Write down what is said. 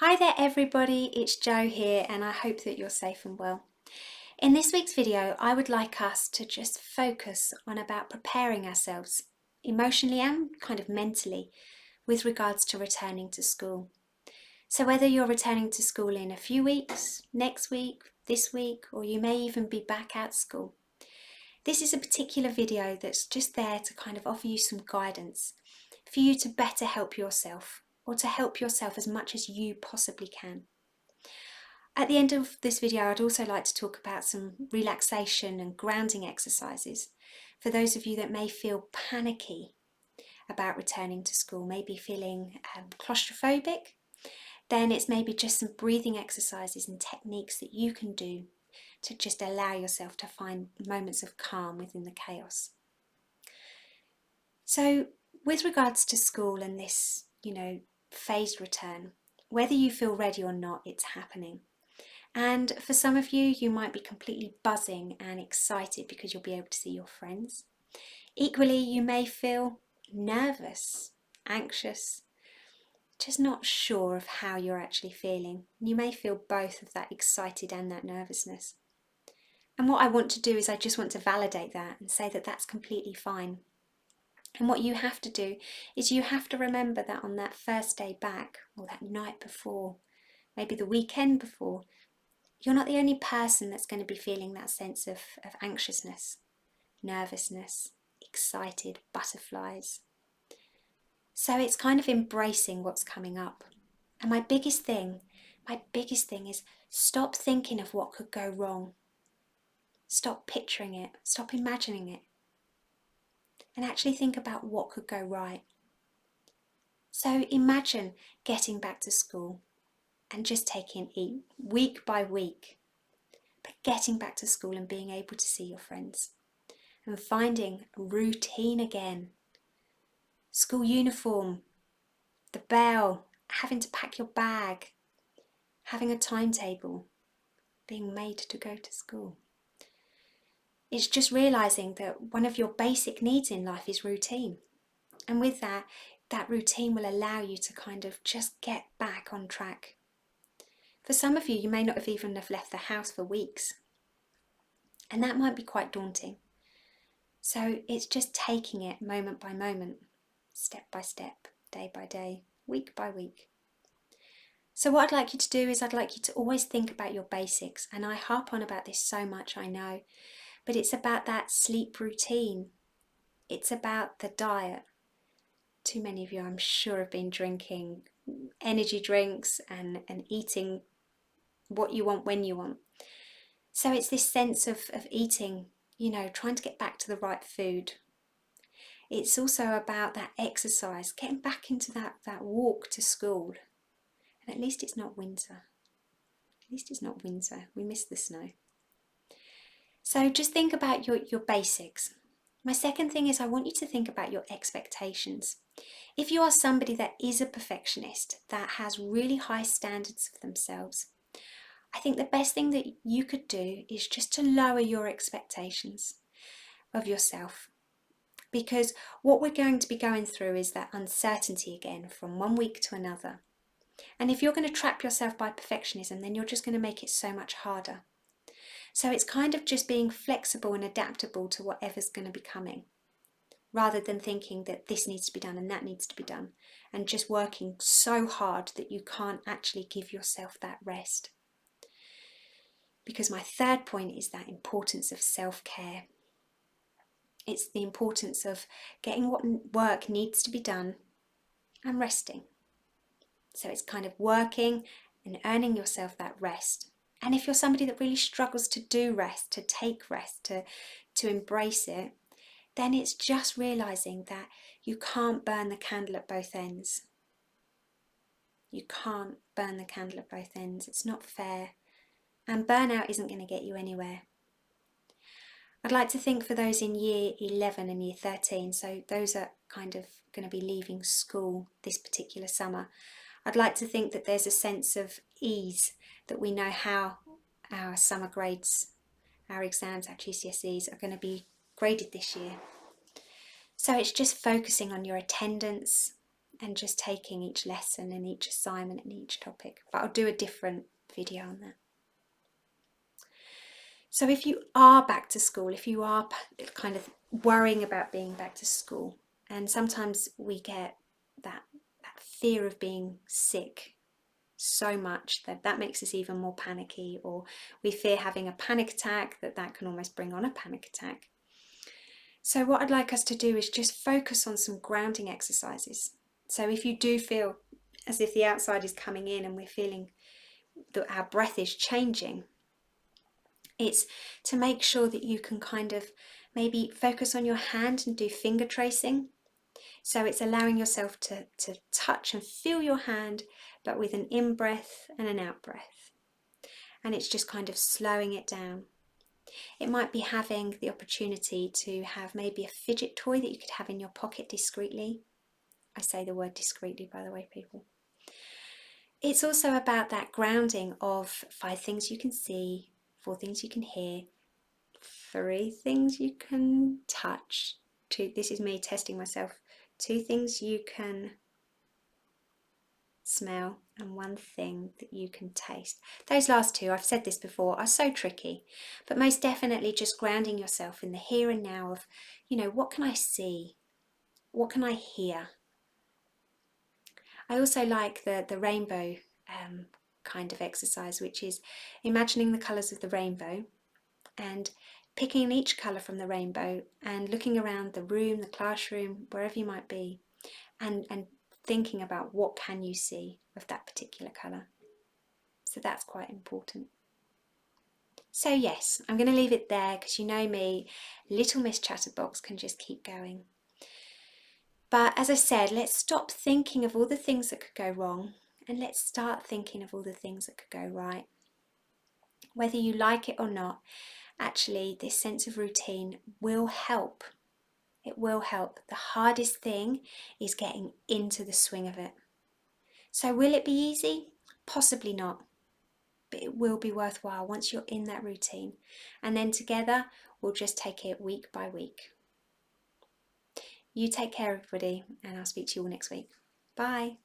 Hi there everybody, it's Jo here and I hope that you're safe and well. In this week's video I would like us to just focus on about preparing ourselves emotionally and kind of mentally with regards to returning to school. So whether you're returning to school in a few weeks, next week, this week, or you may even be back at school, this is a particular video that's just there to kind of offer you some guidance for you to better help yourself, or to help yourself as much as you possibly can. At the end of this video, I'd also like to talk about some relaxation and grounding exercises for those of you that may feel panicky about returning to school, maybe feeling claustrophobic. Then it's maybe just some breathing exercises and techniques that you can do to just allow yourself to find moments of calm within the chaos. So with regards to school and this, phased return, whether you feel ready or not, it's happening. And for some of you, you might be completely buzzing and excited because you'll be able to see your friends. Equally, you may feel nervous, anxious, just not sure of how you're actually feeling. You may feel both of that excited and that nervousness. And what I want to do is I just want to validate that and say that that's completely fine. And what you have to do is you have to remember that on that first day back, or that night before, maybe the weekend before, you're not the only person that's going to be feeling that sense of anxiousness, nervousness, excited, butterflies. So it's kind of embracing what's coming up. And my biggest thing is stop thinking of what could go wrong. Stop picturing it, stop imagining it, and actually think about what could go right. So imagine getting back to school and just taking it week by week, but getting back to school and being able to see your friends and finding a routine again. School uniform, the bell, having to pack your bag, having a timetable, being made to go to school. It's just realising that one of your basic needs in life is routine. And with that routine will allow you to kind of just get back on track. For some of you, you may not have even left the house for weeks. And that might be quite daunting. So it's just taking it moment by moment, step by step, day by day, week by week. So what I'd like you to do is I'd like you to always think about your basics. And I harp on about this so much, I know. But it's about that sleep routine. It's about the diet. Too many of you, I'm sure, have been drinking energy drinks and eating what you want when you want. So it's this sense of eating, trying to get back to the right food. It's also about that exercise, getting back into that walk to school. And at least it's not winter. At least it's not winter. We miss the snow. So just think about your basics. My second thing is I want you to think about your expectations. If you are somebody that is a perfectionist, that has really high standards of themselves, I think the best thing that you could do is just to lower your expectations of yourself. Because what we're going to be going through is that uncertainty again from one week to another. And if you're going to trap yourself by perfectionism, then you're just going to make it so much harder. So it's kind of just being flexible and adaptable to whatever's going to be coming, rather than thinking that this needs to be done and that needs to be done, and just working so hard that you can't actually give yourself that rest. Because my third point is that importance of self-care. It's the importance of getting what work needs to be done and resting. So it's kind of working and earning yourself that rest. And if you're somebody that really struggles to do rest, to take rest, to embrace it, then it's just realising that you can't burn the candle at both ends. You can't burn the candle at both ends. It's not fair. And burnout isn't going to get you anywhere. I'd like to think for those in year 11 and year 13, so those are kind of going to be leaving school this particular summer, I'd like to think that there's a sense of ease, that we know how our summer grades, our exams, our GCSEs are going to be graded this year. So it's just focusing on your attendance and just taking each lesson and each assignment and each topic. But I'll do a different video on that. So if you are back to school, if you are kind of worrying about being back to school, and sometimes we get that fear of being sick so much that makes us even more panicky, or we fear having a panic attack, that can almost bring on a panic attack. So what I'd like us to do is just focus on some grounding exercises. So if you do feel as if the outside is coming in and we're feeling that our breath is changing, it's to make sure that you can kind of maybe focus on your hand and do finger tracing. So it's allowing yourself to touch and feel your hand, but with an in-breath and an out-breath. And it's just kind of slowing it down. It might be having the opportunity to have maybe a fidget toy that you could have in your pocket discreetly. I say the word discreetly, by the way, people. It's also about that grounding of 5 things you can see, 4 things you can hear, 3 things you can touch. 2, this is me testing myself. 2 things you can smell, and 1 thing that you can taste. Those last 2, I've said this before, are so tricky, but most definitely just grounding yourself in the here and now of, what can I see? What can I hear? I also like the rainbow kind of exercise, which is imagining the colours of the rainbow and picking each colour from the rainbow and looking around the room, the classroom, wherever you might be, and thinking about what can you see of that particular colour. So that's quite important. So yes, I'm going to leave it there because you know me, Little Miss Chatterbox can just keep going. But as I said, let's stop thinking of all the things that could go wrong and let's start thinking of all the things that could go right. Whether you like it or not, actually this sense of routine will help. It will help. The hardest thing is getting into the swing of it. So will it be easy? Possibly not. But it will be worthwhile once you're in that routine. And then together, we'll just take it week by week. You take care, everybody, and I'll speak to you all next week. Bye.